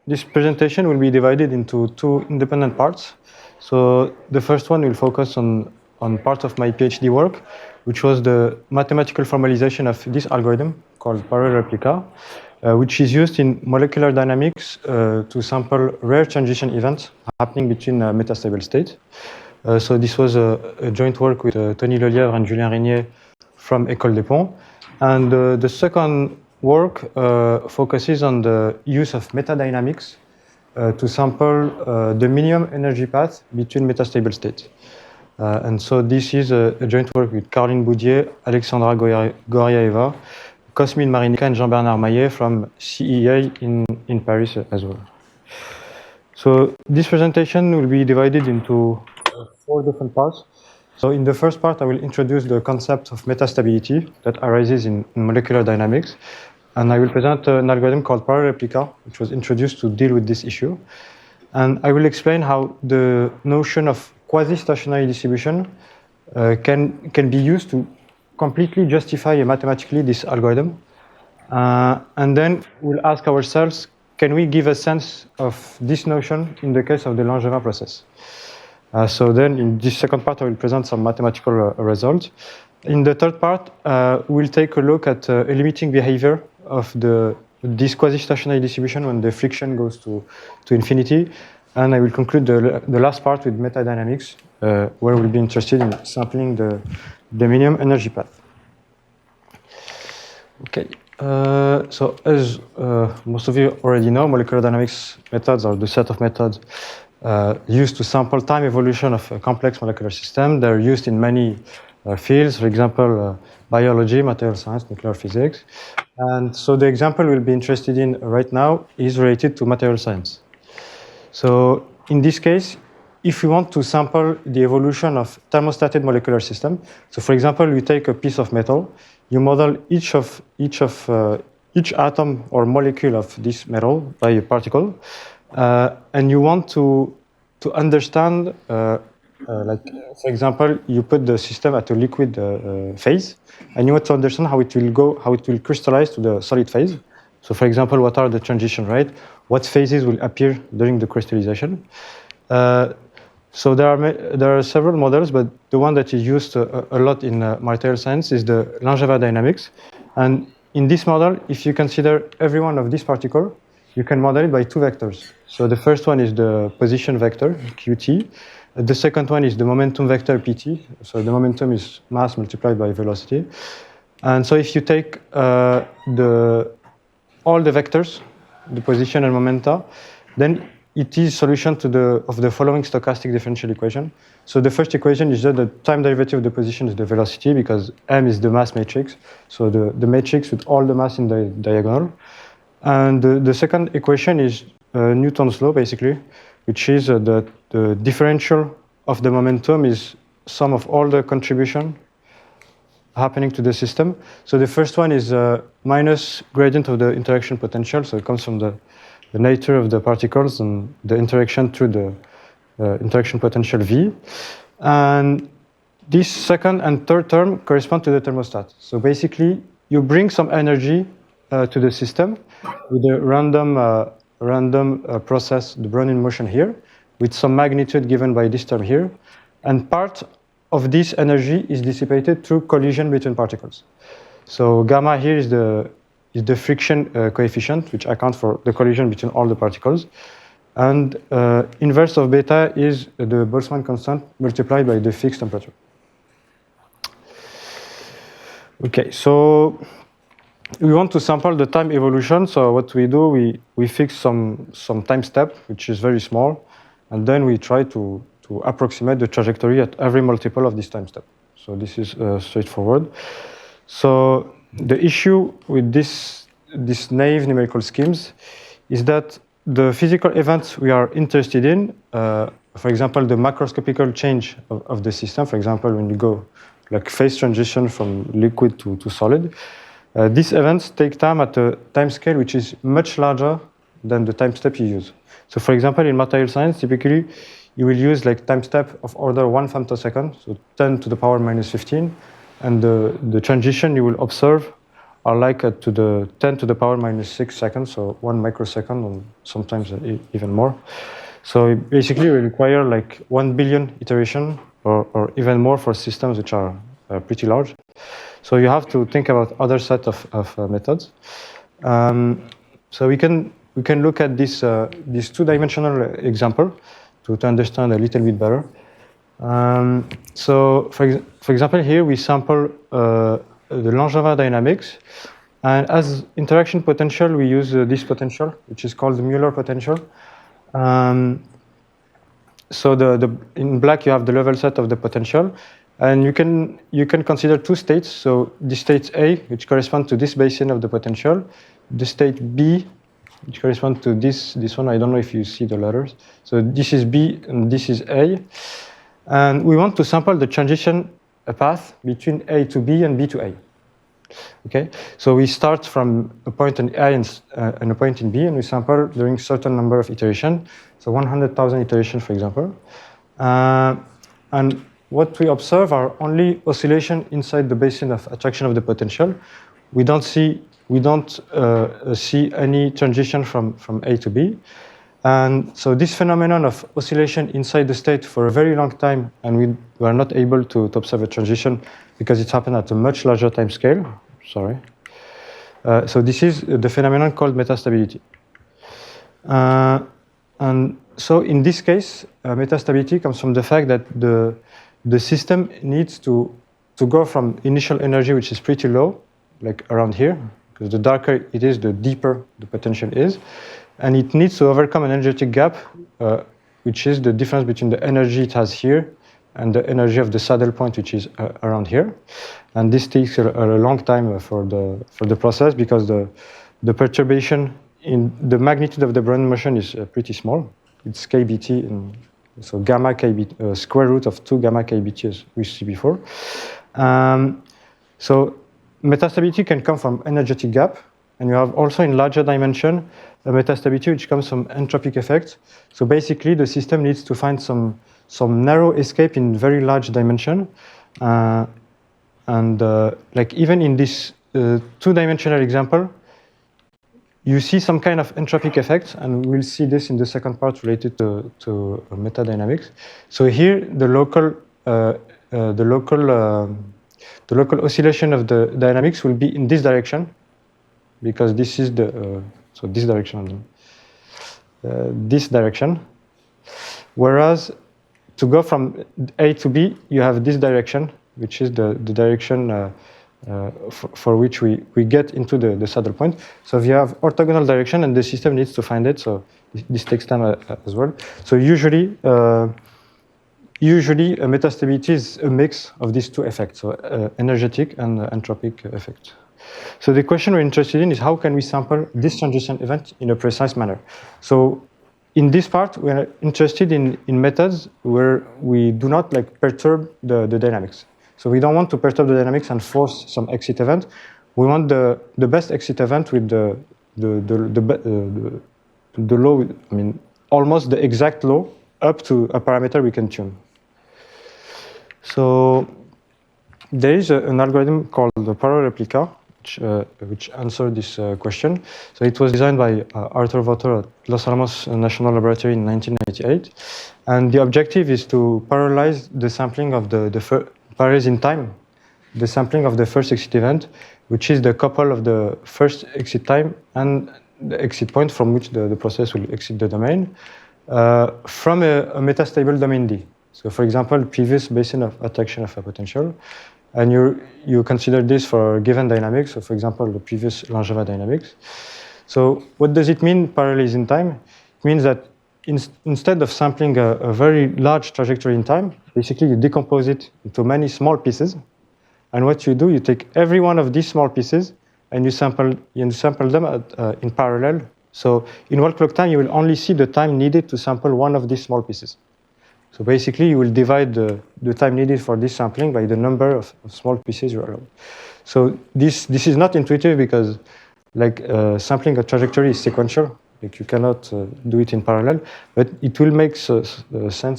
this presentation will be divided into two independent parts. So the first one will focus on part of my PhD work, which was the mathematical formalization of this algorithm called parallel replica, which is used in molecular dynamics to sample rare transition events happening between metastable states. So this was a joint work with Tony Lelièvre and Julien Régnier from École des Ponts. And the second work focuses on the use of metadynamics to sample the minimum energy path between metastable states. And so this is a joint work with Caroline Boudier, Alexandra Goriaeva, Cosmin Marinica, and Jean-Bernard Maillet from CEA in Paris as well. So this presentation will be divided into 4 different parts. So in the first part, I will introduce the concept of metastability that arises in molecular dynamics. And I will present an algorithm called parallel replica, which was introduced to deal with this issue. And I will explain how the notion of quasi-stationary distribution can be used to completely justify mathematically this algorithm. And then we'll ask ourselves, can we give a sense of this notion in the case of the Langevin process? So then in this second part, I will present some mathematical results. In the third part, we'll take a look at a limiting behavior of this quasi-stationary distribution when the friction goes to infinity. And I will conclude the last part with metadynamics, where we'll be interested in sampling the minimum energy path. Okay. So as most of you already know, molecular dynamics methods are the set of methods used to sample time evolution of a complex molecular system. They're used in many fields, for example, biology, material science, nuclear physics. And so the example we'll be interested in right now is related to material science. So in this case, if we want to sample the evolution of thermostated molecular system, so for example, you take a piece of metal, you model each atom or molecule of this metal by a particle, and you want to understand, like for example, you put the system at a liquid phase, and you want to understand how it will crystallize to the solid phase. So for example, what are the transition rate? What phases will appear during the crystallization? So there are several models, but the one that is used a lot in material science is the Langevin dynamics. And in this model, if you consider every one of these particles, you can model it by 2 vectors. So the first one is the position vector, qt. The second one is the momentum vector, pt. So the momentum is mass multiplied by velocity. And so if you take all the vectors, the position and momenta, then it is solution of the following stochastic differential equation. So the first equation is that the time derivative of the position is the velocity, because M is the mass matrix. So the matrix with all the mass in the diagonal. And the second equation is Newton's law, basically, which is that the differential of the momentum is sum of all the contribution happening to the system. So the first one is minus gradient of the interaction potential. So it comes from the nature of the particles and the interaction through the interaction potential V. And this second and third term correspond to the thermostat. So basically, you bring some energy to the system with a random process, the Brownian motion here, with some magnitude given by this term here. And part of this energy is dissipated through collision between particles. So gamma here is the friction coefficient, which accounts for the collision between all the particles. And inverse of beta is the Boltzmann constant multiplied by the fixed temperature. Okay, so we want to sample the time evolution. So what we do, we fix some time step, which is very small, and then we try to approximate the trajectory at every multiple of this time step. So this is straightforward. So the issue with this naive numerical schemes is that the physical events we are interested in, for example, the macroscopical change of the system, for example, when you go like phase transition from liquid to solid, these events take time at a time scale which is much larger than the time step you use. So for example, in material science, typically, you will use like time step of order 1 femtosecond, so 10 to the power minus 15, and the transition you will observe are like to the 10 to the power minus 6 seconds, so 1 microsecond, and sometimes even more. So basically, we require like 1 billion iteration or even more for systems which are pretty large. So you have to think about other set of methods. So we can look at this two-dimensional example to understand a little bit better. So for example, here we sample the Langevin dynamics, and as interaction potential, we use this potential, which is called the Mueller potential. So in black you have the level set of the potential, and you can consider two states. So the state A, which corresponds to this basin of the potential, the state B, which corresponds to this one. I don't know if you see the letters. So this is B and this is A, and we want to sample the transition path between A to B and B to A. Okay, so we start from a point in A and a point in B, and we sample during certain number of iterations, so 100,000 iterations, for example. And what we observe are only oscillation inside the basin of attraction of the potential. We don't see any transition from A to B. And so this phenomenon of oscillation inside the state for a very long time, and we were not able to observe a transition because it happened at a much larger time scale. Sorry. So this is the phenomenon called metastability. And so in this case, metastability comes from the fact that the system needs to go from initial energy, which is pretty low, like around here, because the darker it is, the deeper the potential is. And it needs to overcome an energetic gap, which is the difference between the energy it has here and the energy of the saddle point, which is around here. And this takes a long time for the process, because the perturbation in the magnitude of the Brownian motion is pretty small. It's kBt, so gamma kBt, square root of 2 gamma kBt, as we see before. So metastability can come from energetic gap, and you have also in larger dimension a metastability which comes from entropic effect. So basically, the system needs to find some narrow escape in very large dimension, and like even in this two-dimensional example, you see some kind of entropic effect, and we'll see this in the second part related to metadynamics. So here, the local oscillation of the dynamics will be in this direction, because this is this direction, this direction. Whereas to go from A to B, you have this direction, which is the direction for which we get into the saddle point. So you have orthogonal direction, and the system needs to find it. So this takes time as well. So usually a metastability is a mix of these two effects, so energetic and entropic effect. So the question we're interested in is how can we sample this transition event in a precise manner? So in this part, we're interested in methods where we do not perturb the dynamics. So we don't want to perturb the dynamics and force some exit event. We want the best exit event with the low, I mean, almost the exact low up to a parameter we can tune. So there is an algorithm called the Replica, which answered this question. So it was designed by Arthur Votter at Los Alamos National Laboratory in 1998. And the objective is to parallelize the sampling of parallelize in time, the sampling of the first exit event, which is the couple of the first exit time and the exit point from which the process will exit the domain, from a metastable domain D. So for example, previous basin of attraction of a potential. And you consider this for given dynamics, so for example, the previous Langevin dynamics. So what does it mean, parallelize in time? It means that instead of sampling a very large trajectory in time, basically you decompose it into many small pieces. And what you do, you take every one of these small pieces and you sample them in parallel. So in 1 clock time, you will only see the time needed to sample one of these small pieces. So basically, you will divide the time needed for this sampling by the number of small pieces you allowed. So this is not intuitive, because sampling a trajectory is sequential. You cannot do it in parallel, but it will make sense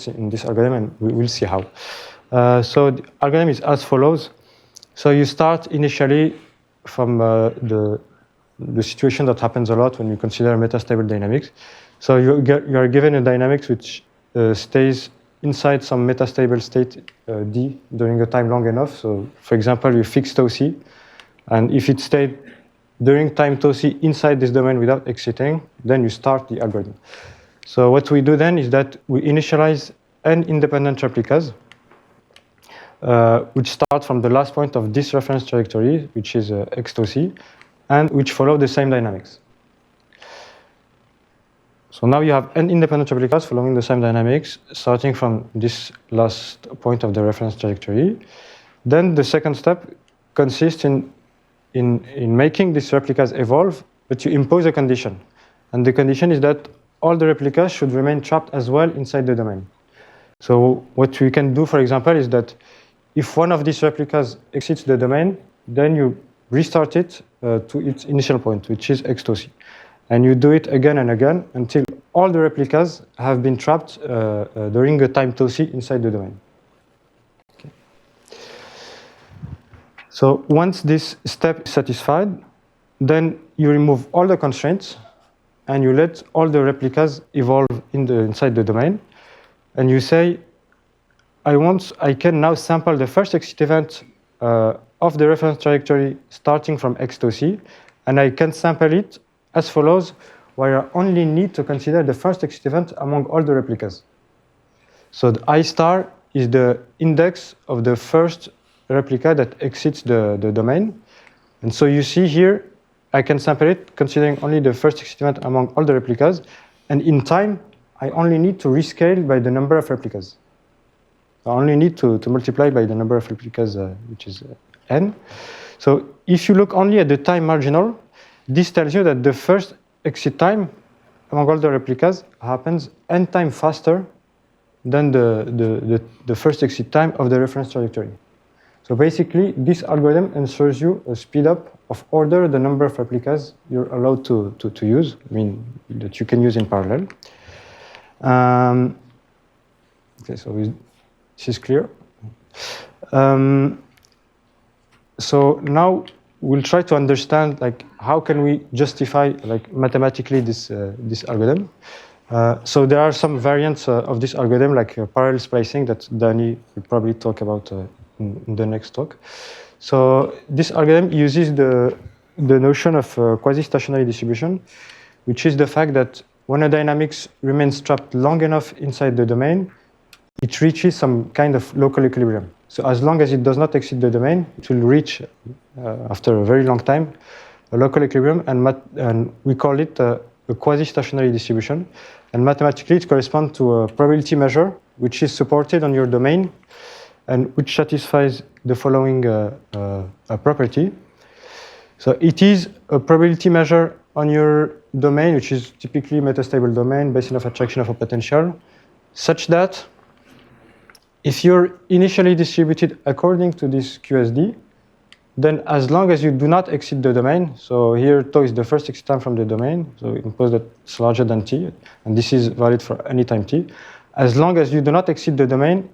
in this algorithm, and we will see how. So the algorithm is as follows. So you start initially from the situation that happens a lot when you consider metastable dynamics. So you are given a dynamics which stays inside some metastable state D during a time long enough. So for example, you fix tau c, and if it stayed during time tau c inside this domain without exiting, then you start the algorithm. So what we do then is that we initialize n independent replicas, which start from the last point of this reference trajectory, which is x tau c, and which follow the same dynamics. So now you have n independent replicas following the same dynamics, starting from this last point of the reference trajectory. Then the second step consists in making these replicas evolve, but you impose a condition. And the condition is that all the replicas should remain trapped as well inside the domain. So what we can do, for example, is that if one of these replicas exits the domain, then you restart it to its initial point, which is x tau c. And you do it again and again until all the replicas have been trapped during a time tau c inside the domain. Okay. So once this step is satisfied, then you remove all the constraints and you let all the replicas evolve inside the domain. And you say, I can now sample the first exit event of the reference trajectory starting from x tau c, and I can sample it as follows, where I only need to consider the first exit event among all the replicas. So the I star is the index of the first replica that exits the domain. And so you see here, I can sample it considering only the first exit event among all the replicas. And in time, I only need to rescale by the number of replicas. I only need to multiply by the number of replicas, which is n. So if you look only at the time marginal, this tells you that the first exit time among all the replicas happens n times faster than the first exit time of the reference trajectory. So basically, this algorithm ensures you a speed up of order the number of replicas you're allowed to use, I mean, that you can use in parallel. Okay, so this is clear. So now we'll try to understand how can we justify mathematically this algorithm. So there are some variants of this algorithm, like parallel splicing, that Danny will probably talk about in the next talk. So this algorithm uses the notion of quasi-stationary distribution, which is the fact that when a dynamics remains trapped long enough inside the domain, it reaches some kind of local equilibrium. So as long as it does not exceed the domain, it will reach, after a very long time, a local equilibrium, and we call it a quasi-stationary distribution. And mathematically, it corresponds to a probability measure, which is supported on your domain, and which satisfies the following property. So it is a probability measure on your domain, which is typically metastable domain, basin of attraction of a potential, such that if you're initially distributed according to this QSD, then as long as you do not exceed the domain, so here tau is the first exit time from the domain, so impose that it's larger than t, and this is valid for any time t. As long as you do not exceed the domain,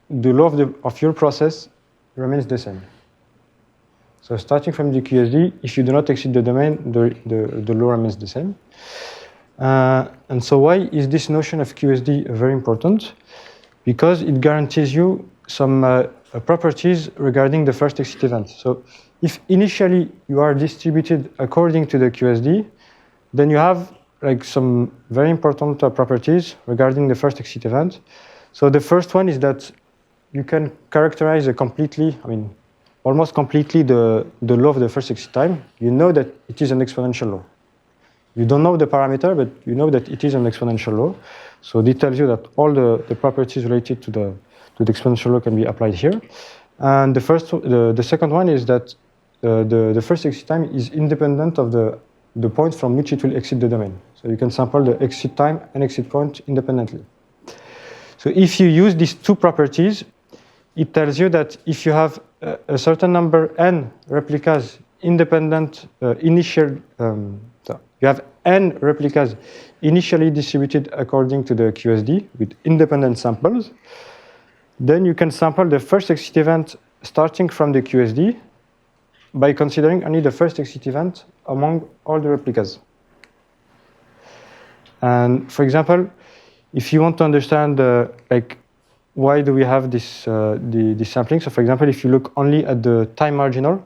the law of your process remains the same. So starting from the QSD, if you do not exceed the domain, the law remains the same. And so why is this notion of QSD very important? Because it guarantees you some properties regarding the first exit event. So if initially you are distributed according to the QSD, then you have some very important properties regarding the first exit event. So the first one is that you can characterize almost completely the law of the first exit time. You know that it is an exponential law. You don't know the parameter, but you know that it is an exponential law. So this tells you that all the properties related to the exponential law can be applied here. And the second one is that the first exit time is independent of the point from which it will exit the domain. So you can sample the exit time and exit point independently. So if you use these two properties, it tells you that if you have a certain number n replicas independent you have n replicas initially distributed according to the QSD with independent samples, then you can sample the first exit event starting from the QSD, by considering only the first exit event among all the replicas. And for example, if you want to understand like why do we have this this sampling? So for example, if you look only at the time marginal,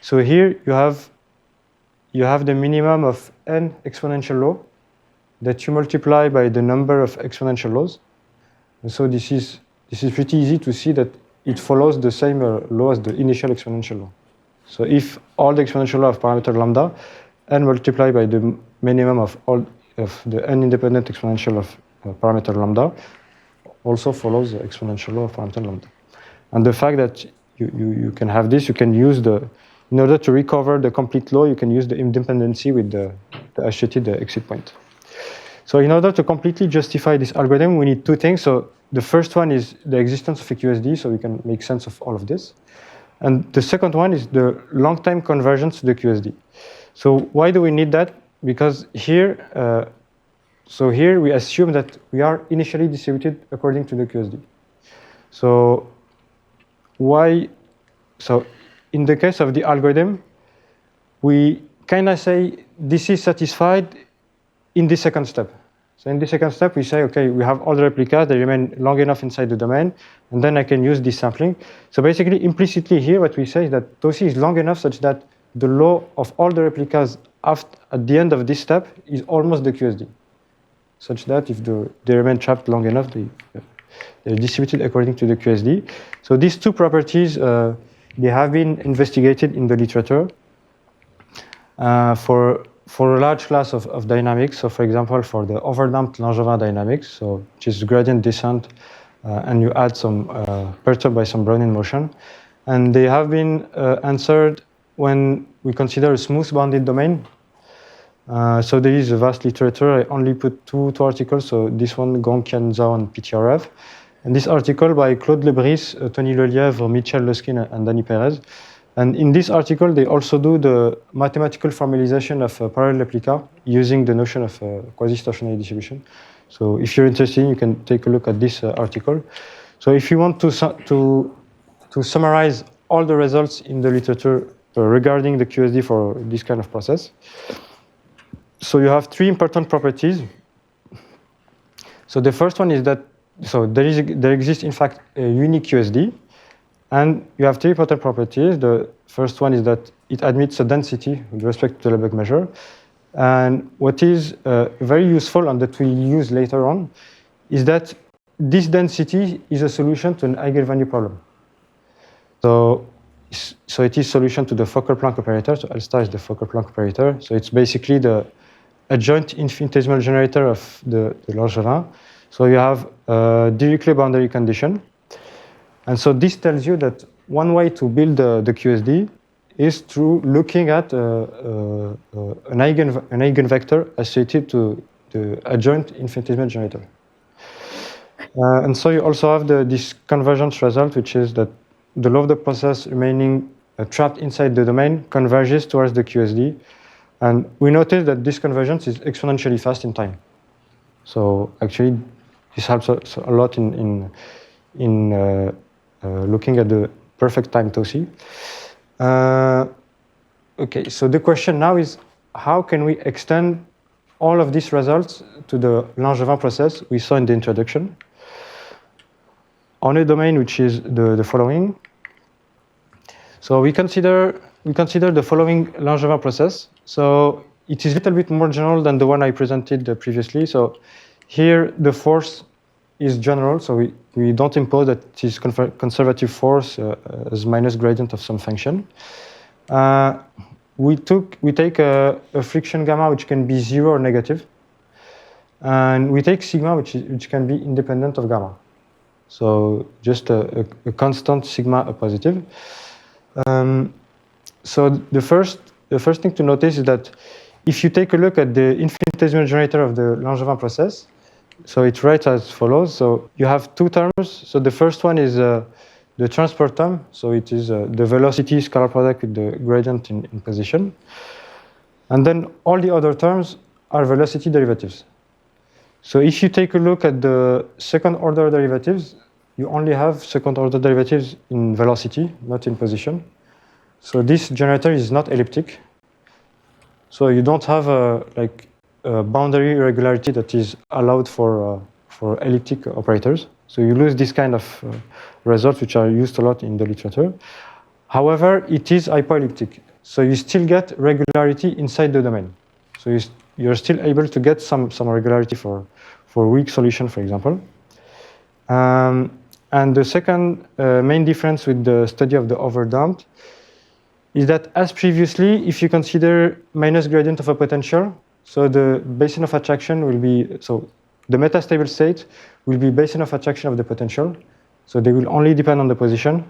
so here you have the minimum of n exponential law that you multiply by the number of exponential laws. And so this is pretty easy to see that it follows the same law as the initial exponential law. So if all the exponential law of parameter lambda n multiplied by the minimum of all of the n independent exponential of parameter lambda also follows the exponential law of parameter lambda. And the fact that you can have this, you can use in order to recover the complete law, you can use the independency with the associated exit point. So in order to completely justify this algorithm, we need two things. So the first one is the existence of a QSD, so we can make sense of all of this. And the second one is the long-time convergence to the QSD. So why do we need that? Because here, so here we assume that we are initially distributed according to the QSD. So why? So in the case of the algorithm, we kind of say this is satisfied in the second step. So in the second step, we say, okay, we have all the replicas, they remain long enough inside the domain, and then I can use this sampling. So basically, implicitly here, what we say is that TOSI is long enough such that the law of all the replicas at the end of this step is almost the QSD, such that if they remain trapped long enough, they're distributed according to the QSD. So these two properties, they have been investigated in the literature for a large class of dynamics. So for example, for the overdamped Langevin dynamics, so which is gradient descent, and you add some perturbed by some Brownian motion. And they have been answered when we consider a smooth bounded domain. So there is a vast literature. I only put two articles. So this one, Gonkian Zhao and PTRF. And this article by Claude Lebris, Tony Lelièvre, Michel Luskin, and Danny Perez. And in this article, they also do the mathematical formalization of parallel replica using the notion of quasi-stationary distribution. So if you're interested, you can take a look at this article. So if you want to summarize all the results in the literature regarding the QSD for this kind of process, so you have three important properties. So the first one is that there exists in fact a unique QSD. And you have three important properties. The first one is that it admits a density with respect to the Lebesgue measure. And what is very useful and that we use later on is that this density is a solution to an eigenvalue problem. So it is solution to the Fokker-Planck operator. So L star is the Fokker-Planck operator. So it's basically the adjoint infinitesimal generator of the Langevin. So you have a Dirichlet boundary condition. And so this tells you that one way to build the QSD is through looking at an eigenvector associated to the adjoint infinitesimal generator. And so you also have this convergence result, which is that the law of the process remaining trapped inside the domain converges towards the QSD. And we notice that this convergence is exponentially fast in time. So actually, this helps us a lot in looking at the perfect time TOSI. Okay, so the question now is, how can we extend all of these results to the Langevin process we saw in the introduction on a domain which is the following. So we consider the following Langevin process. So it is a little bit more general than the one I presented previously. So here the force is general, so we don't impose that it is conservative force as minus gradient of some function. We take a friction gamma which can be 0 or negative, and we take sigma which can be independent of gamma. So just a constant sigma positive. So the first thing to notice is that if you take a look at the infinitesimal generator of the Langevin process, so it writes as follows. So you have two terms. So the first one is the transport term. So it is the velocity scalar product with the gradient in position. And then all the other terms are velocity derivatives. So if you take a look at the second order derivatives, you only have second order derivatives in velocity, not in position. So this generator is not elliptic. So you don't have a boundary irregularity that is allowed for elliptic operators. So you lose this kind of results, which are used a lot in the literature. However, it is hypoelliptic. So you still get regularity inside the domain. So you're still able to get some regularity for weak solution, for example. And the second main difference with the study of the overdamped is that, as previously, if you consider minus gradient of a potential, so the basin of attraction will be, so the metastable state will be basin of attraction of the potential. So they will only depend on the position.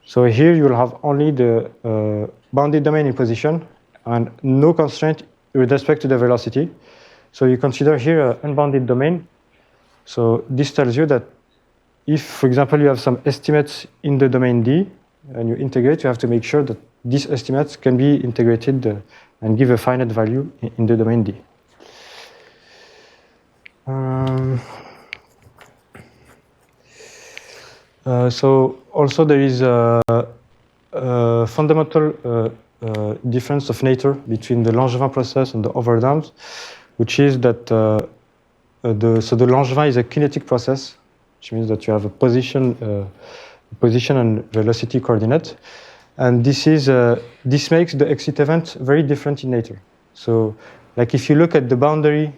So here you will have only the bounded domain in position and no constraint with respect to the velocity. So you consider here an unbounded domain. So this tells you that if, for example, you have some estimates in the domain D and you integrate, you have to make sure that these estimates can be integrated and give a finite value in the domain D. So also there is a fundamental difference of nature between the Langevin process and the overdamped, which is that the Langevin is a kinetic process, which means that you have a position and velocity coordinate, and this makes the exit event very different in nature. So, like if you look at the boundary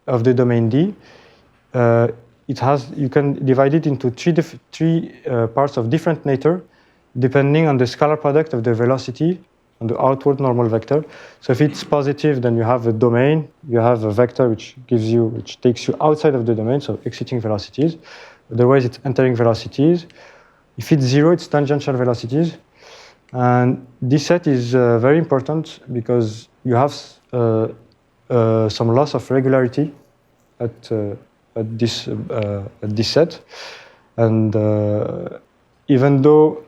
of the domain D, you can divide it into three parts of different nature, depending on the scalar product of the velocity and the outward normal vector. So if it's positive, then you have a domain, you have a vector which takes you outside of the domain, so exiting velocities. Otherwise, it's entering velocities. If it's zero, it's tangential velocities. And this set is very important because you have some loss of regularity at this set, and even though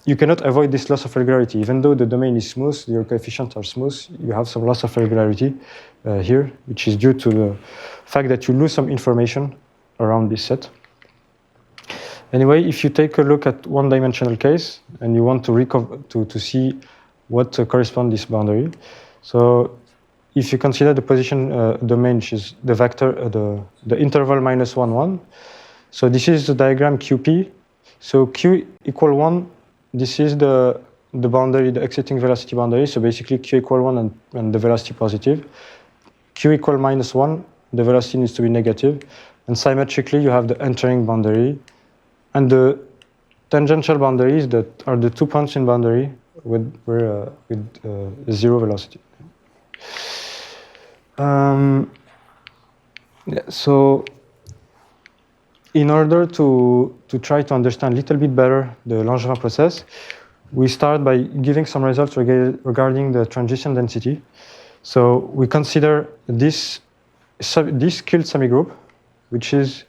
you cannot avoid this loss of regularity, even though the domain is smooth, your coefficients are smooth, you have some loss of regularity here, which is due to the fact that you lose some information around this set. Anyway, if you take a look at one-dimensional case and you want to see what corresponds this boundary, so if you consider the position domain, which is the vector, the interval -1, 1, so this is the diagram QP. So Q equal 1, this is the boundary, the exiting velocity boundary. So basically Q equal 1 and the velocity positive. Q equal -1, the velocity needs to be negative. And symmetrically, you have the entering boundary. And the tangential boundaries that are the 2 points in boundary with zero velocity. So in order to try to understand a little bit better the Langevin process, we start by giving some results regarding the transition density. So we consider this skilled semigroup, which is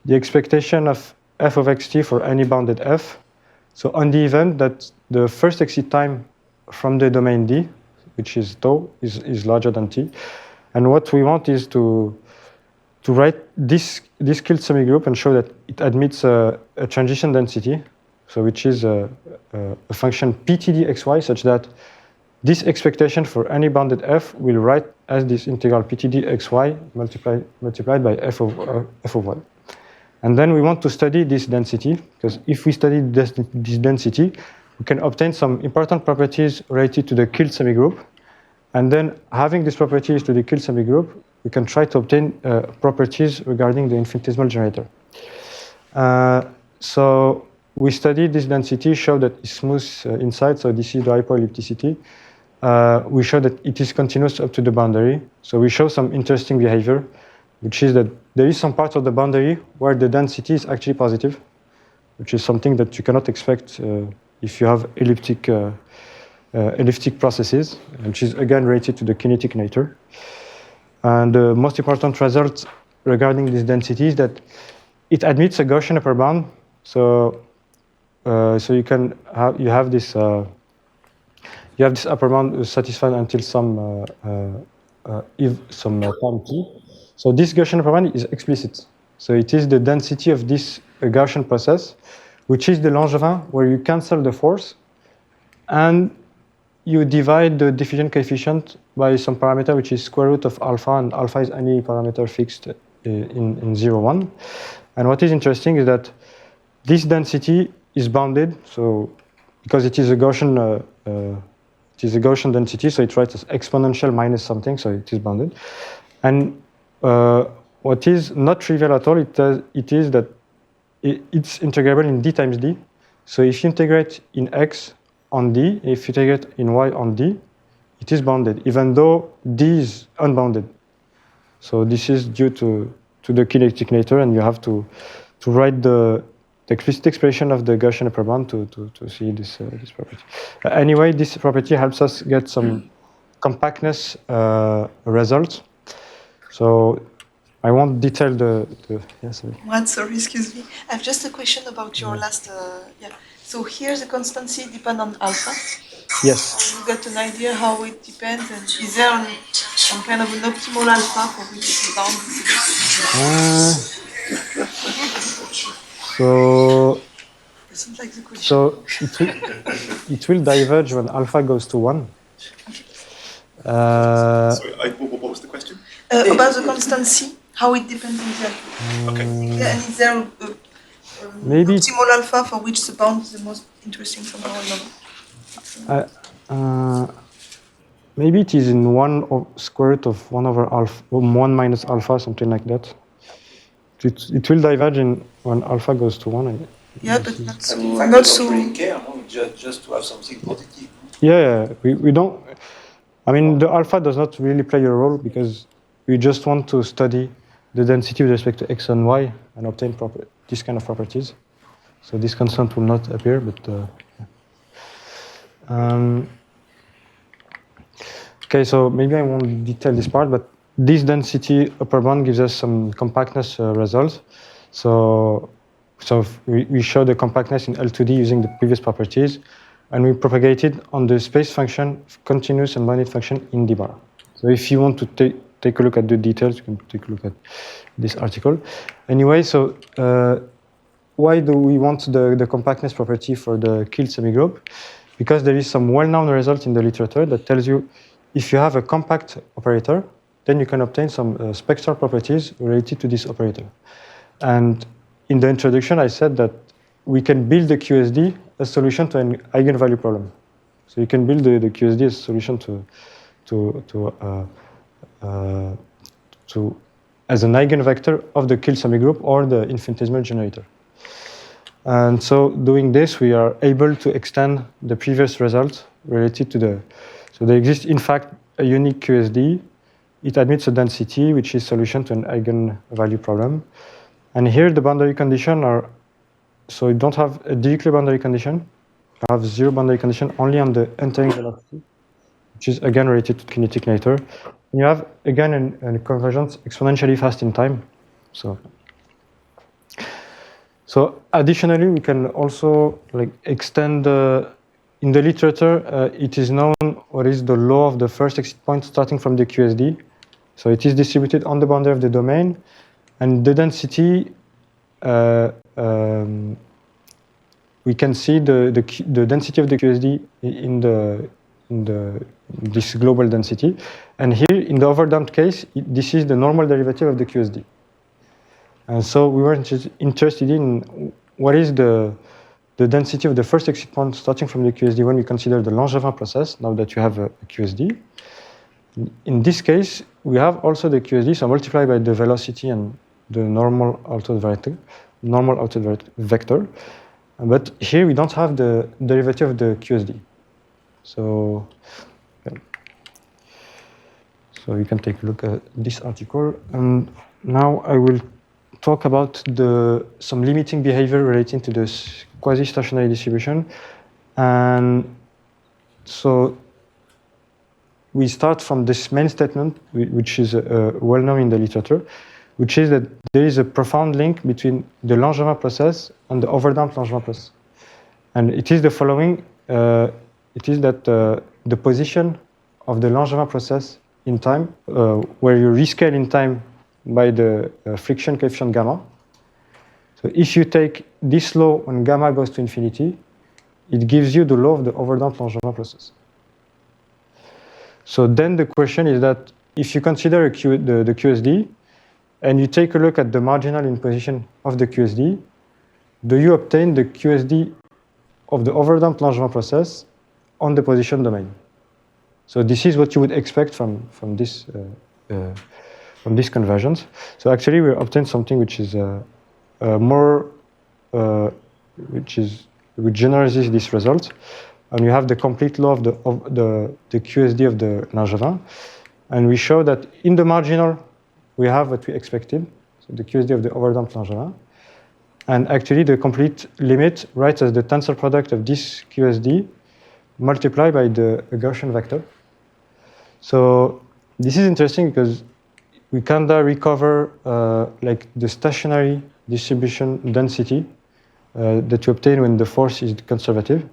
the expectation of f of xt for any bounded f. So on the event that the first exit time from the domain D, which is tau, is larger than t. And what we want is to write this skilled semigroup and show that it admits a transition density, so which is a function ptd xy, such that this expectation for any bounded f will write as this integral ptd xy multiplied by f of y. And then we want to study this density, because if we study this density, we can obtain some important properties related to the killed semigroup. And then having these properties to the killed semigroup, we can try to obtain properties regarding the infinitesimal generator. So we studied this density, show that it's smooth inside, so this is the hypoellipticity. We show that it is continuous up to the boundary. So we show some interesting behavior, which is that there is some part of the boundary where the density is actually positive, which is something that you cannot expect if you have elliptic processes, which is again related to the kinetic nature. And the most important result regarding this density is that it admits a Gaussian upper bound. So you have this upper bound satisfied until some time t. So this Gaussian upper bound is explicit. So it is the density of this Gaussian process, which is the Langevin, where you cancel the force, and you divide the diffusion coefficient by some parameter which is square root of alpha, and alpha is any parameter fixed in 0, 1. And what is interesting is that this density is bounded, so because it is a Gaussian density, so it writes as exponential minus something, so it is bounded. And what is not trivial at all, it is that it's integrable in d times d. So if you integrate in x on d, if you integrate in y on d, it is bounded, even though d is unbounded. So this is due to the kinetic nature, and you have to write the explicit expression of the Gaussian upper bound to see this property. Anyway, this property helps us get some compactness results. So I won't detail the sorry. Sorry, excuse me. I have just a question about your last. So here the constancy depends on alpha. Yes. You got an idea how it depends, and is there some kind of an optimal alpha for which it is bound? So Doesn't like the question. So it will diverge when alpha goes to 1. Sorry, what was the question? About the constancy, how it depends on the alpha. Okay. Yeah, and is there maybe optimal alpha for which the bound is the most interesting somehow or another? Maybe it is in 1 square root of 1 over alpha, 1 minus alpha, something like that. It will diverge when alpha goes to 1. Yeah, but not so. Not so. Care, just to have something positive. Yeah, we don't. I mean, the alpha does not really play a role because we just want to study the density with respect to x and y and obtain this kind of properties. So this constant will not appear, but. Okay, so maybe I won't detail this part, but this density upper bound gives us some compactness results. So we show the compactness in L2D using the previous properties, and we propagate it on the space function, continuous and bounded function in d bar. So if you want to take a look at the details, you can take a look at this article. Anyway, so why do we want the compactness property for the Kiel semigroup? Because there is some well-known result in the literature that tells you if you have a compact operator, then you can obtain some spectral properties related to this operator. And in the introduction, I said that we can build the QSD as a solution to an eigenvalue problem. So you can build the QSD as a solution as an eigenvector of the Kiel semigroup or the infinitesimal generator. And so doing this, we are able to extend the previous results related to so there exists, in fact, a unique QSD. It admits a density, which is solution to an eigenvalue problem. And here the boundary conditions are, so you don't have a Dirichlet boundary condition. You have 0 boundary condition only on the entering velocity, which is again related to kinetic nature. And you have again a convergence exponentially fast in time. So additionally, we can also extend in the literature. It is known what is the law of the first exit point starting from the QSD. So it is distributed on the boundary of the domain. And the density, we can see the density of the QSD in this global density. And here, in the overdamped case, this is the normal derivative of the QSD. And so we were interested in what is the density of the first exit point starting from the QSD when we consider the Langevin process, now that you have a QSD. In this case, we have also the QSD, so multiplied by the velocity and the normal outward vector. But here we don't have the derivative of the QSD. So you can take a look at this article. And now I will talk about some limiting behavior relating to this quasi-stationary distribution. And so we start from this main statement, which is well known in the literature, which is that there is a profound link between the Langevin process and the overdamped Langevin process. And it is the following. It is that the position of the Langevin process in time, where you rescale in time by the friction coefficient gamma. So if you take this law when gamma goes to infinity, it gives you the law of the overdamped Langevin process. So then the question is that if you consider the QSD and you take a look at the marginal imposition of the QSD, do you obtain the QSD of the overdamped Langevin process on the position domain? So this is what you would expect from this conversions. So actually, we obtain something which is which generalizes this result, and you have the complete law of the QSD of the Langevin, and we show that in the marginal we have what we expected, so the QSD of the overdamped Langevin, and actually the complete limit writes as the tensor product of this QSD multiplied by the Gaussian vector. So this is interesting because we kind of recover like the stationary distribution density that you obtain when the force is conservative.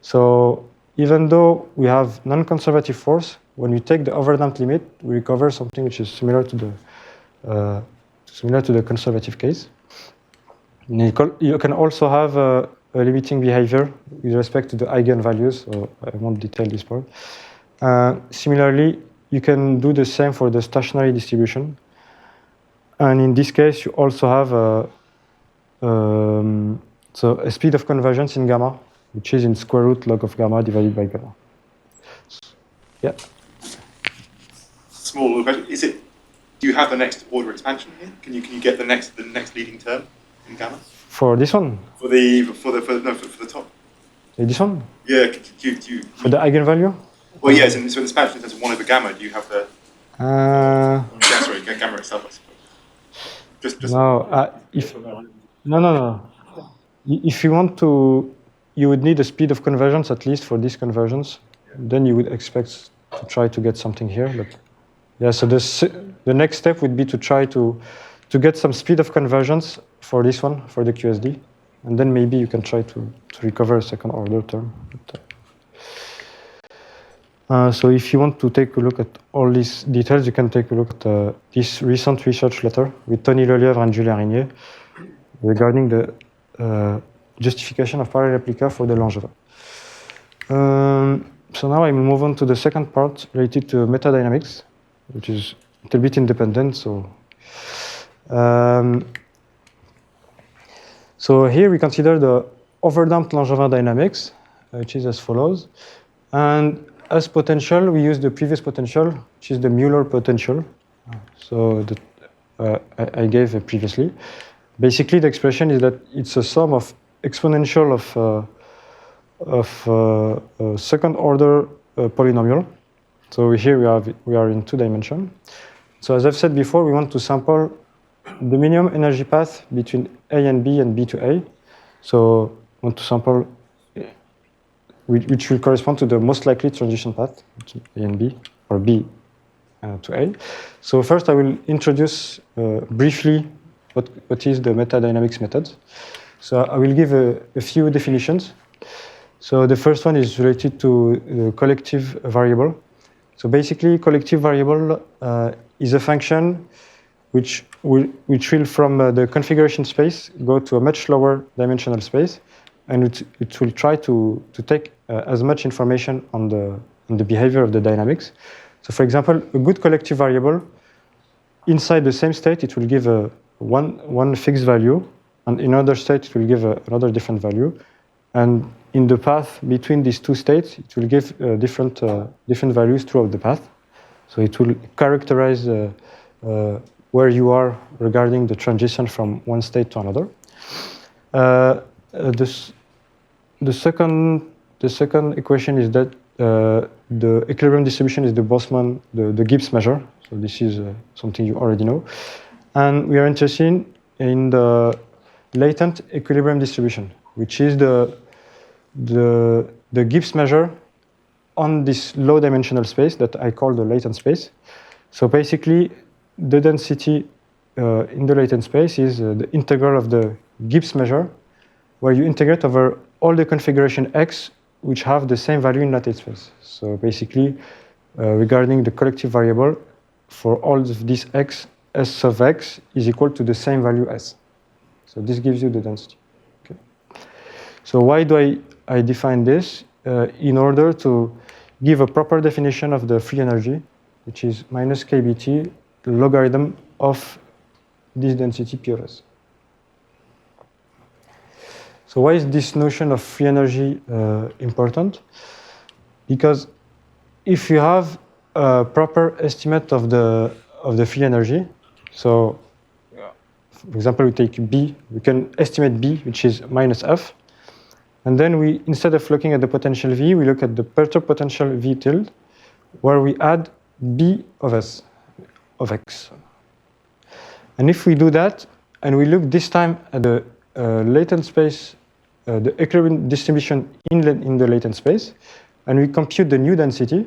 So even though we have non-conservative force, when we take the overdamped limit, we recover something which is similar to the conservative case. You can also have a limiting behavior with respect to the eigenvalues, so I won't detail this part. Similarly, you can do the same for the stationary distribution. And in this case, you also have a speed of convergence in gamma, which is in square root log of gamma divided by gamma. Yeah. Small question. Do you have the next order expansion here? Can you get the next leading term in gamma? For this one? For the top. This one? Yeah. For the eigenvalue? Well, yes. And so the expansion in terms of 1 over gamma. Do you have the? Sorry, gamma itself, I suppose. Just. No. No. If you want to, you would need a speed of convergence at least for these conversions. Then you would expect to try to get something here. But yeah, so the next step would be to try to get some speed of convergence for this one, for the QSD. And then maybe you can try to recover a second order term. So if you want to take a look at all these details, you can take a look at this recent research letter with Tony Lelièvre and Julien Rignier regarding the justification of parallel replica for the Langevin. So now I will move on to the second part related to metadynamics, which is a little bit independent. So here we consider the overdamped Langevin dynamics, which is as follows. And as potential, we use the previous potential, which is the Mueller potential. So that I gave previously. Basically, the expression is that it's a sum of exponential of second order polynomial. So here we are in 2 dimensions. So as I've said before, we want to sample the minimum energy path between A and B to A. So we want to sample which will correspond to the most likely transition path between A and B, or B to A. So first I will introduce briefly what is the metadynamics method. So I will give a few definitions. So the first one is related to the collective variable. So basically, collective variable is a function which will from the configuration space go to a much lower dimensional space, and it will try to take as much information on the behavior of the dynamics. So for example, a good collective variable, inside the same state, it will give one fixed value, and in another state, it will give another different value. And in the path between these 2 states, it will give different values throughout the path. So it will characterize where you are regarding the transition from one state to another. The second equation is that the equilibrium distribution is the Boltzmann, the Gibbs measure. So this is something you already know. And we are interested in the latent equilibrium distribution, which is the Gibbs measure on this low dimensional space that I call the latent space. So basically, the density in the latent space is the integral of the Gibbs measure, where you integrate over all the configuration X which have the same value in latent space. So basically, regarding the collective variable, for all of these X, S sub X is equal to the same value S. So this gives you the density. Okay. So why do I define this? In order to give a proper definition of the free energy, which is minus kBT logarithm of this density P of S. So why is this notion of free energy important? Because if you have a proper estimate of the free energy, so for example, we take B, we can estimate B, which is minus F, and then we, instead of looking at the potential V, we look at the perturb potential V tilde, where we add B of S, of X. And if we do that, and we look this time at the latent space, the equilibrium distribution in the latent space, and we compute the new density,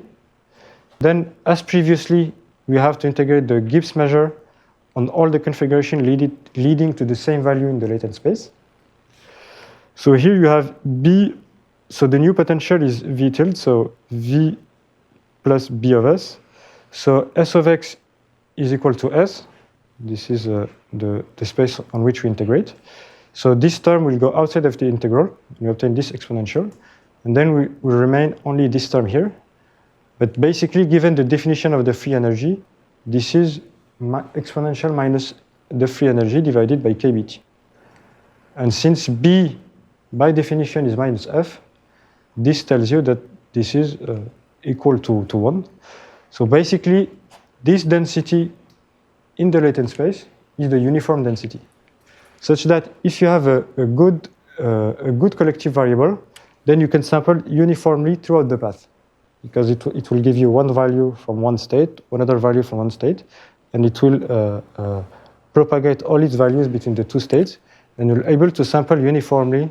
then as previously, we have to integrate the Gibbs measure on all the configuration leading to the same value in the latent space. So here you have B, so the new potential is V tilde, so V plus B of S. So S of X is equal to S. This is the space on which we integrate. So this term will go outside of the integral. We obtain this exponential. And then we will remain only this term here. But basically, given the definition of the free energy, this is exponential minus the free energy divided by kBT. And since B, by definition, is minus F, this tells you that this is equal to 1. So basically, this density in the latent space is the uniform density, such that if you have a good collective variable, then you can sample uniformly throughout the path, because it will give you one value from one state, another value from one state, and it will propagate all its values between the two states, and you're able to sample uniformly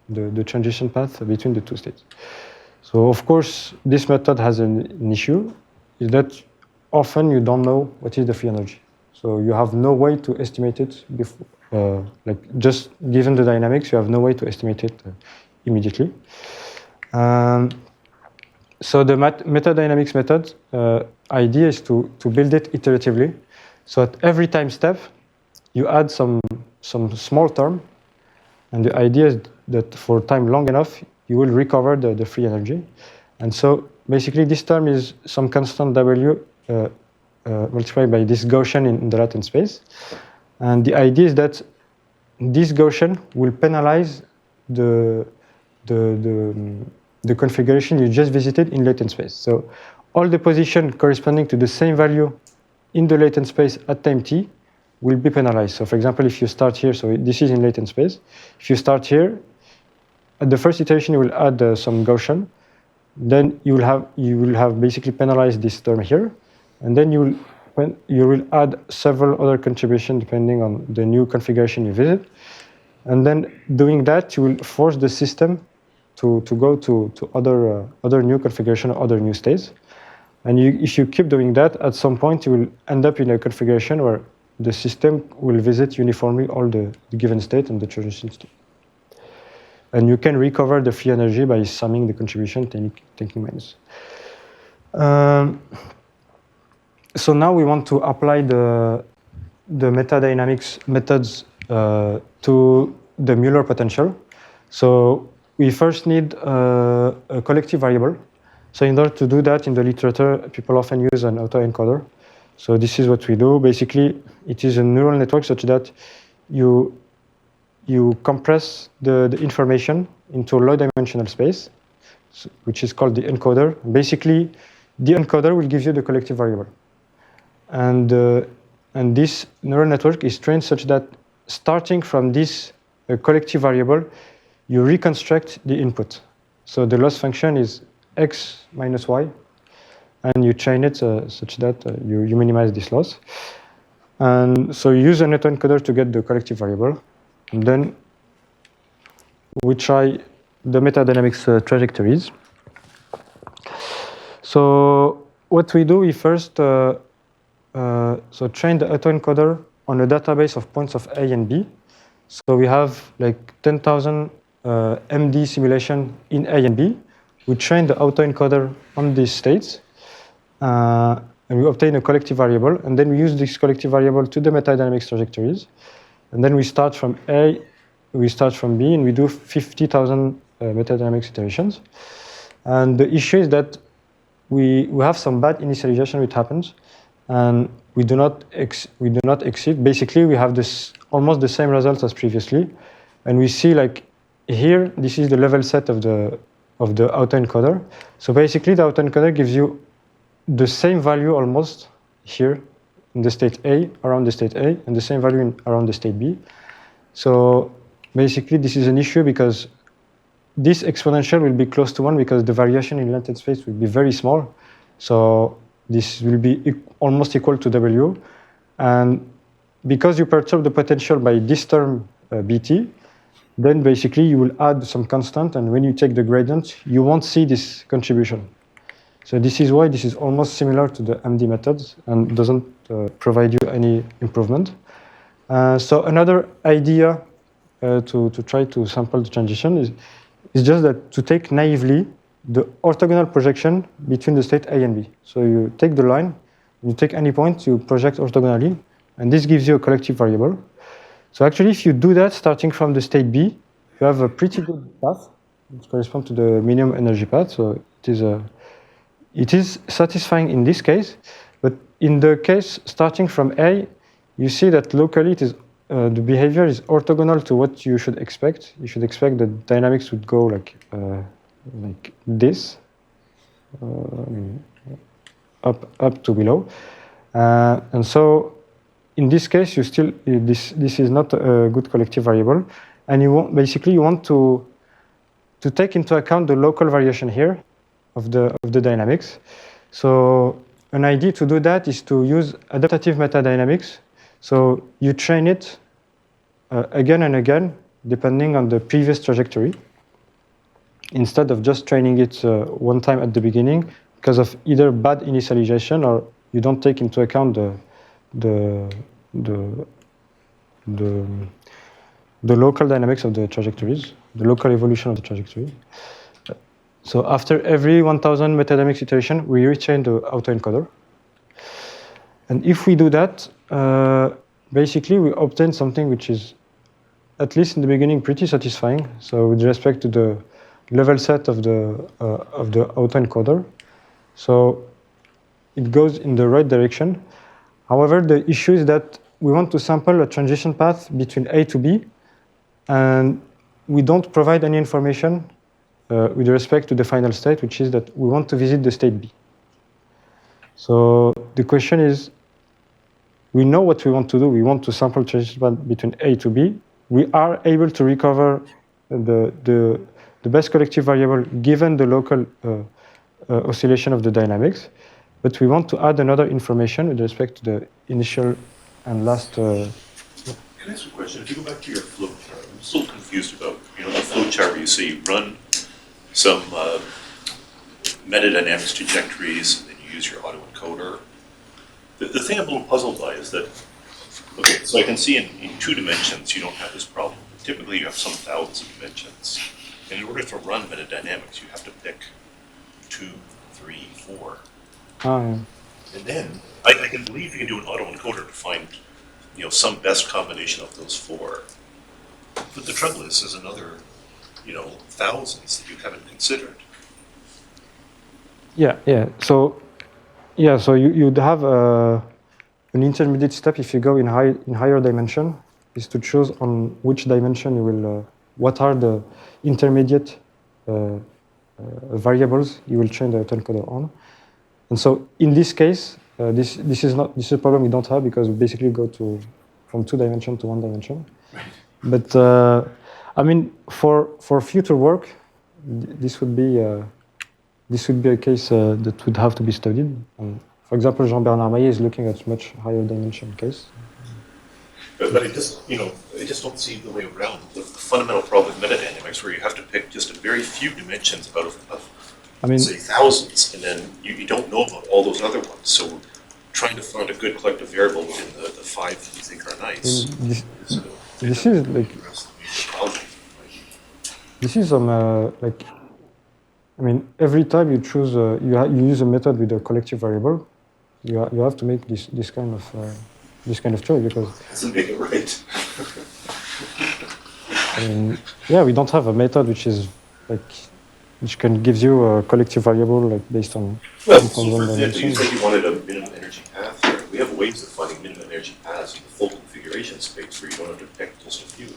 the transition path between the two states. So of course, this method has an issue, is that often you don't know what is the free energy. So you have no way to estimate it before, like just given the dynamics, you have no way to estimate it immediately. So the metadynamics method idea is to build it iteratively. So at every time step, you add some small term, and the idea is that for time long enough, you will recover the free energy. And so basically, this term is some constant W multiplied by this Gaussian in the latent space. And the idea is that this Gaussian will penalize the configuration you just visited in latent space. So all the position corresponding to the same value in the latent space at time t will be penalized. So for example, if you start here, so this is in latent space. If you start here, at the first iteration, you will add some Gaussian. Then you will have basically penalized this term here. And then you will add several other contributions depending on the new configuration you visit. And then doing that, you will force the system to go to other new configuration, other new states. And if you keep doing that, at some point you will end up in a configuration where the system will visit uniformly all the given state and the transition state. And you can recover the free energy by summing the contribution, taking minus. So now we want to apply the metadynamics methods to the Mueller potential. So we first need a collective variable. So in order to do that in the literature, people often use an autoencoder. So this is what we do. Basically, it is a neural network such that you compress the information into a low-dimensional space, which is called the encoder. Basically, the encoder will give you the collective variable. And this neural network is trained such that starting from this collective variable, you reconstruct the input. So the loss function is x minus y, and you train it such that you minimize this loss. And so you use an autoencoder to get the collective variable. And then we try the metadynamics trajectories. So what we do, we first train the autoencoder on a database of points of A and B. So we have like 10,000 MD simulation in A and B. We train the autoencoder on these states, and we obtain a collective variable. And then we use this collective variable to the metadynamics trajectories. And then we start from A, we start from B, and we do 50,000 metadynamics iterations. And the issue is that we have some bad initialization which happens, and we do not exceed. Basically, we have this almost the same results as previously, and we see like here this is the level set of the autoencoder. So basically, the autoencoder gives you the same value almost here in the state A, around the state A, and the same value around the state B. So basically, this is an issue because this exponential will be close to 1 because the variation in length and space will be very small. So this will be almost equal to W. And because you perturb the potential by this term BT, then basically you will add some constant, and when you take the gradient, you won't see this contribution. So this is why this is almost similar to the MD methods and doesn't provide you any improvement. So another idea to try to sample the transition is just that to take naively the orthogonal projection between the state A and B. So you take the line, you take any point, you project orthogonally, and this gives you a collective variable. So actually, if you do that starting from the state B, you have a pretty good path, which corresponds to the minimum energy path. So it is satisfying in this case, but in the case starting from A, you see that locally it is the behavior is orthogonal to what you should expect. You should expect that dynamics would go like this, up to below, and so in this case you still this is not a good collective variable, and you want to take into account the local variation here of the dynamics. So an idea to do that is to use adaptative metadynamics. So you train it again and again, depending on the previous trajectory, instead of just training it one time at the beginning, because of either bad initialization or you don't take into account the local dynamics of the trajectories, the local evolution of the trajectory. So after every 1000 metadynamics iteration, we retrain the autoencoder. And if we do that, basically we obtain something which is, at least in the beginning, pretty satisfying. So with respect to the level set of the autoencoder, so it goes in the right direction. However, the issue is that we want to sample a transition path between A to B, and we don't provide any information with respect to the final state, which is that we want to visit the state B. So the question is, we know what we want to do. We want to sample transition path between A to B. We are able to recover the best collective variable given the local oscillation of the dynamics, but we want to add another information with respect to the initial and last. Can I ask a question? If you go back to your flow chart, I'm still confused about, the flow chart where you say you run some metadynamics trajectories, and then you use your autoencoder. The thing I'm a little puzzled by is that, okay, so I can see in 2 dimensions you don't have this problem. Typically you have some thousands of dimensions. And in order to run metadynamics, you have to pick 2, 3, 4. And then I can believe you can do an autoencoder to find some best combination of those 4. But the trouble is there's another thousands that you haven't considered. So you'd have an intermediate step if you go in higher dimension, is to choose on which dimension you will, what are the intermediate variables you will train the autoencoder on. And so in this case, this is a problem we don't have because we basically go from 2 dimension to 1 dimension. Right. But for future work, this would be a case that would have to be studied. For example, Jean-Bernard Maillet is looking at much higher dimension case. But I just don't see the way around the fundamental problem with metadynamics, where you have to pick just a very few dimensions out of say thousands, and then you don't know about all those other ones. So trying to find a good collective variable within the 5 that you think are nice. This is like. This is some every time you choose you use a method with a collective variable, you have to make this kind of choice because doesn't make it right. We don't have a method which is which can give you a collective variable based on Well, depends so on for the example, you dimension. said you wanted a minimum energy path here. We have ways of finding minimum energy paths in the full configuration space where you don't have to detect just a few.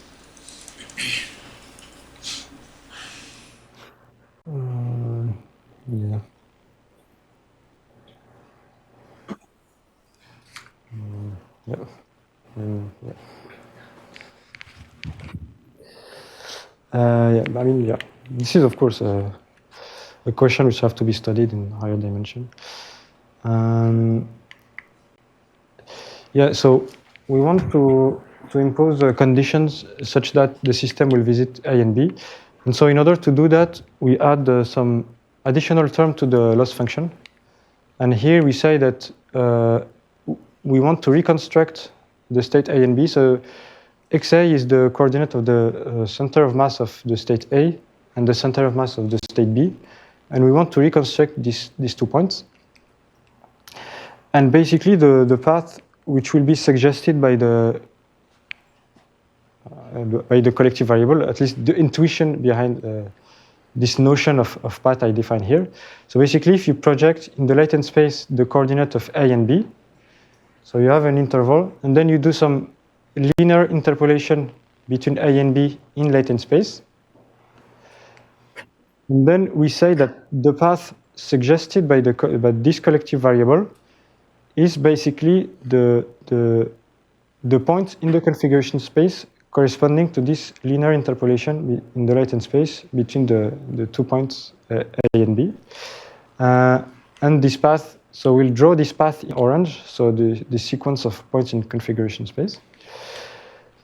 Yeah. Yeah. Yeah. Yeah. I mean, yeah. This is, of course, a question which have to be studied in higher dimension. Yeah. So we want to impose conditions such that the system will visit A and B, and so in order to do that, we add some additional term to the loss function, and here we say that we want to reconstruct the state A and B. So XA is the coordinate of the center of mass of the state A and the center of mass of the state B. And we want to reconstruct these 2 points. And basically the path which will be suggested by the collective variable, at least the intuition behind this notion of path I define here. So basically if you project in the latent space the coordinate of A and B, so you have an interval, and then you do some linear interpolation between A and B in latent space. And then we say that the path suggested by this collective variable is basically the point in the configuration space corresponding to this linear interpolation in the latent space between the 2 points A and B. And this path, so we'll draw this path in orange, so the sequence of points in configuration space.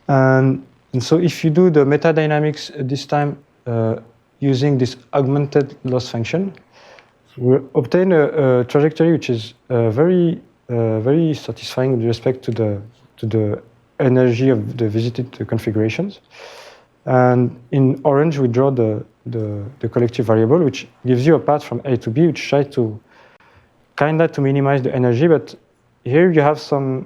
And so if you do the metadynamics this time using this augmented loss function, we obtain a trajectory which is very satisfying with respect to the energy of the visited configurations. And in orange, we draw the collective variable, which gives you a path from A to B, which tries to to minimize the energy. But here you have some,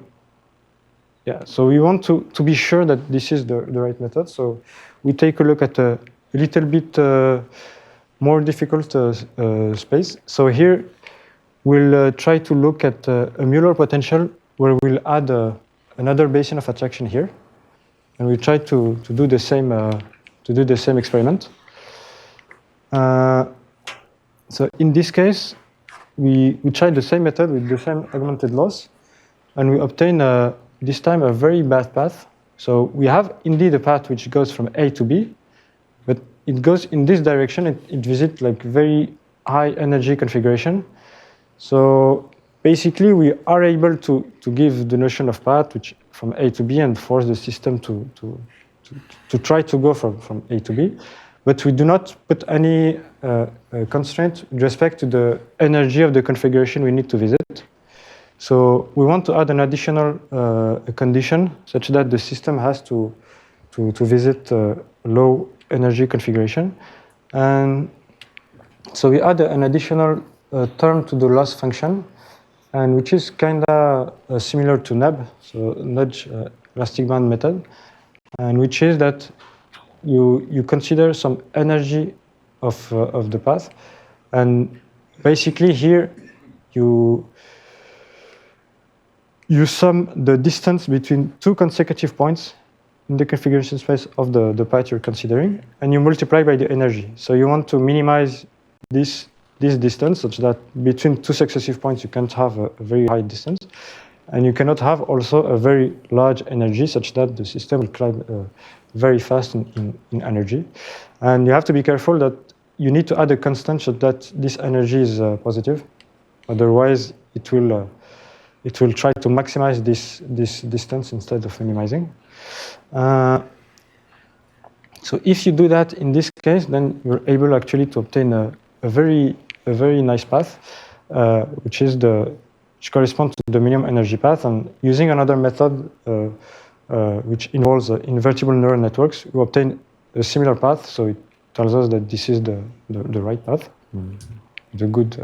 so we want to be sure that this is the right method. So we take a look at a little bit more difficult space. So here we'll try to look at a Mueller potential where we'll add another basin of attraction here, and we try to do the same experiment. So in this case, we tried the same method with the same augmented loss, and we obtain this time a very bad path. So we have indeed a path which goes from A to B, but it goes in this direction. It visits like very high energy configuration. So basically, we are able to give the notion of path which from A to B and force the system to try to go from A to B. But we do not put any constraint with respect to the energy of the configuration we need to visit. So we want to add an additional condition such that the system has to visit low energy configuration. And so we add an additional term to the loss function, and which is similar to NAB, so nudge elastic band method, and which is that you consider some energy of the path, and basically here you sum the distance between 2 consecutive points in the configuration space of the path you're considering, and you multiply by the energy. So you want to minimize this distance such that between 2 successive points you can't have a very high distance, and you cannot have also a very large energy such that the system will climb very fast in energy. And you have to be careful that you need to add a constant so that this energy is positive. Otherwise, it will try to maximize this distance instead of minimizing. So if you do that in this case, then you're able actually to obtain a very nice path, which corresponds to the minimum energy path. And using another method, which involves invertible neural networks, we obtain a similar path. So it tells us that this is the right path, the good.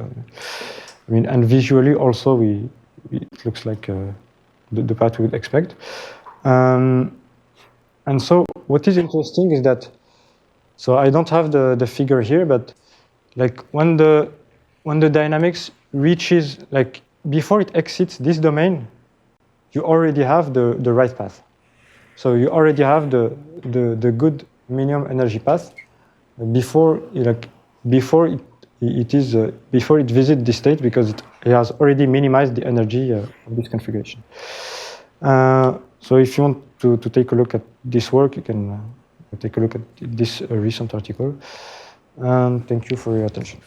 And visually also it looks like the path we would expect. And so what is interesting is that, so I don't have the figure here, but like when the dynamics reaches, like before it exits this domain, you already have the right path. So you already have the good minimum energy path before before it visits this state, because it has already minimized the energy of this configuration. So if you want to take a look at this work, you can take a look at this recent article. And thank you for your attention.